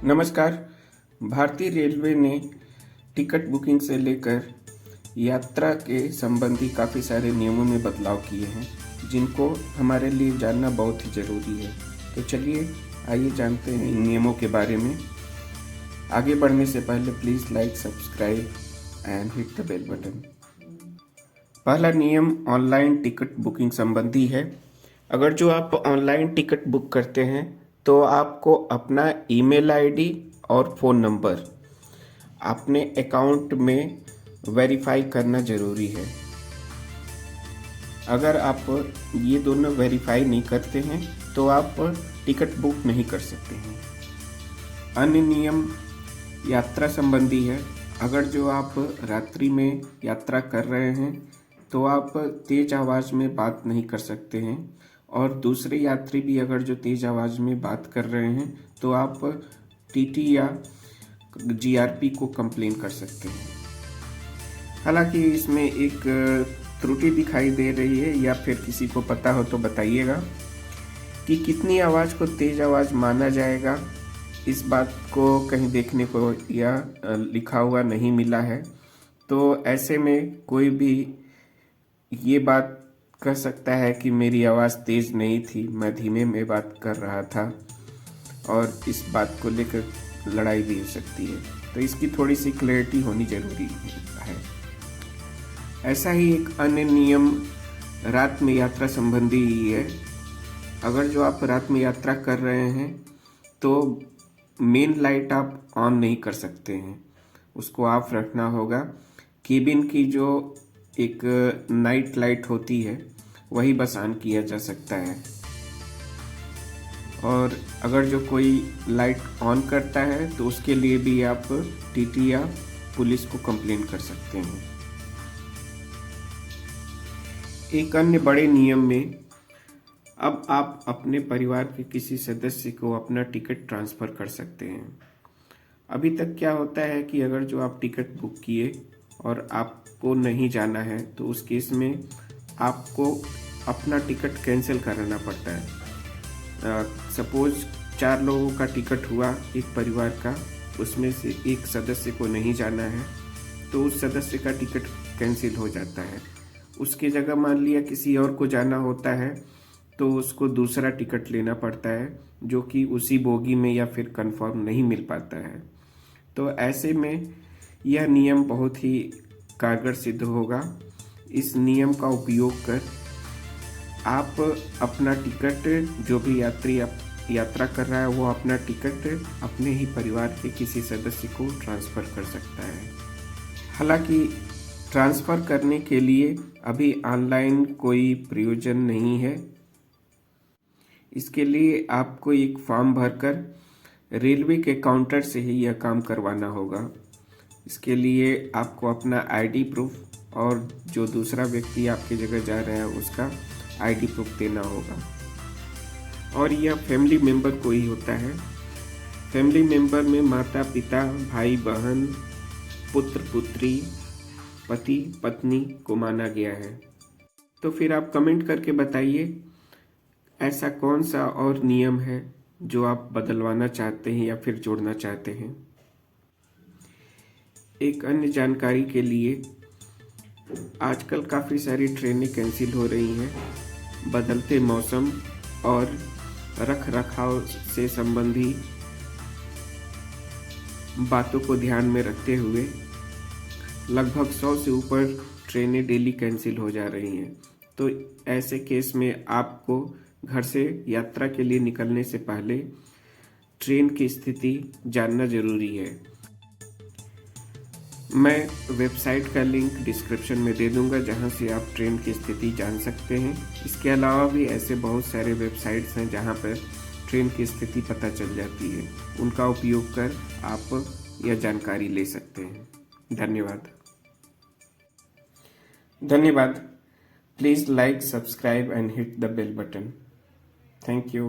नमस्कार। भारतीय रेलवे ने टिकट बुकिंग से लेकर यात्रा के संबंधी काफ़ी सारे नियमों में बदलाव किए हैं, जिनको हमारे लिए जानना बहुत ही ज़रूरी है। तो चलिए आइए जानते हैं इन नियमों के बारे में। आगे बढ़ने से पहले please like, subscribe and hit the bell button. पहला नियम ऑनलाइन टिकट बुकिंग संबंधी है। अगर जो आप ऑनलाइन टिकट बुक करते हैं तो आपको अपना ईमेल आईडी और फ़ोन नंबर अपने अकाउंट में वेरीफाई करना ज़रूरी है। अगर आप ये दोनों वेरीफाई नहीं करते हैं तो आप टिकट बुक नहीं कर सकते हैं। अन्य नियम यात्रा संबंधी है। अगर जो आप रात्रि में यात्रा कर रहे हैं तो आप तेज़ आवाज़ में बात नहीं कर सकते हैं, और दूसरे यात्री भी अगर जो तेज़ आवाज़ में बात कर रहे हैं तो आप टीटी या जीआरपी को कंप्लेन कर सकते हैं। हालांकि इसमें एक त्रुटि दिखाई दे रही है, या फिर किसी को पता हो तो बताइएगा कि कितनी आवाज़ को तेज़ आवाज़ माना जाएगा। इस बात को कहीं देखने को या लिखा हुआ नहीं मिला है। तो ऐसे में कोई भी ये बात कह सकता है कि मेरी आवाज़ तेज़ नहीं थी, मैं धीमे में बात कर रहा था, और इस बात को लेकर लड़ाई भी हो सकती है। तो इसकी थोड़ी सी क्लैरिटी होनी ज़रूरी है। ऐसा ही एक अन्य नियम रात में यात्रा संबंधी ही है। अगर जो आप रात में यात्रा कर रहे हैं तो मेन लाइट आप ऑन नहीं कर सकते हैं, उसको ऑफ रखना होगा। केबिन की जो एक नाइट लाइट होती है वही बस ऑन किया जा सकता है, और अगर जो कोई लाइट ऑन करता है तो उसके लिए भी आप टीटी या पुलिस को कंप्लेन कर सकते हैं। एक अन्य बड़े नियम में अब आप अपने परिवार के किसी सदस्य को अपना टिकट ट्रांसफ़र कर सकते हैं। अभी तक क्या होता है कि अगर जो आप टिकट बुक किए और आपको नहीं जाना है तो उस केस में आपको अपना टिकट कैंसिल कराना पड़ता है। सपोज 4 लोगों का टिकट हुआ एक परिवार का, उसमें से एक सदस्य को नहीं जाना है तो उस सदस्य का टिकट कैंसिल हो जाता है। उसकी जगह मान लिया किसी और को जाना होता है तो उसको दूसरा टिकट लेना पड़ता है, जो कि उसी बोगी में या फिर कंफर्म नहीं मिल पाता है। तो ऐसे में यह नियम बहुत ही कारगर सिद्ध होगा। इस नियम का उपयोग कर आप अपना टिकट, जो भी यात्री यात्रा कर रहा है वो अपना टिकट अपने ही परिवार के किसी सदस्य को ट्रांसफ़र कर सकता है। हालांकि ट्रांसफ़र करने के लिए अभी ऑनलाइन कोई प्रयोजन नहीं है। इसके लिए आपको एक फॉर्म भरकर रेलवे के काउंटर से ही यह काम करवाना होगा। इसके लिए आपको अपना आईडी प्रूफ और जो दूसरा व्यक्ति आपकी जगह जा रहा है उसका आईडी प्रूफ देना होगा, और यह फैमिली मेम्बर को ही होता है। फैमिली मेम्बर में माता पिता, भाई बहन, पुत्र पुत्री, पति पत्नी को माना गया है। तो फिर आप कमेंट करके बताइए ऐसा कौन सा और नियम है जो आप बदलवाना चाहते हैं या फिर जोड़ना चाहते हैं। एक अन्य जानकारी के लिए, आजकल काफ़ी सारी ट्रेनें कैंसिल हो रही हैं। बदलते मौसम और रख रखाव से संबंधी बातों को ध्यान में रखते हुए लगभग 100 से ऊपर ट्रेनें डेली कैंसिल हो जा रही हैं। तो ऐसे केस में आपको घर से यात्रा के लिए निकलने से पहले ट्रेन की स्थिति जानना ज़रूरी है। मैं वेबसाइट का लिंक डिस्क्रिप्शन में दे दूंगा जहां से आप ट्रेन की स्थिति जान सकते हैं। इसके अलावा भी ऐसे बहुत सारे वेबसाइट्स हैं जहां पर ट्रेन की स्थिति पता चल जाती है। उनका उपयोग कर आप यह जानकारी ले सकते हैं। धन्यवाद। Please like, subscribe and hit the bell button. Thank you.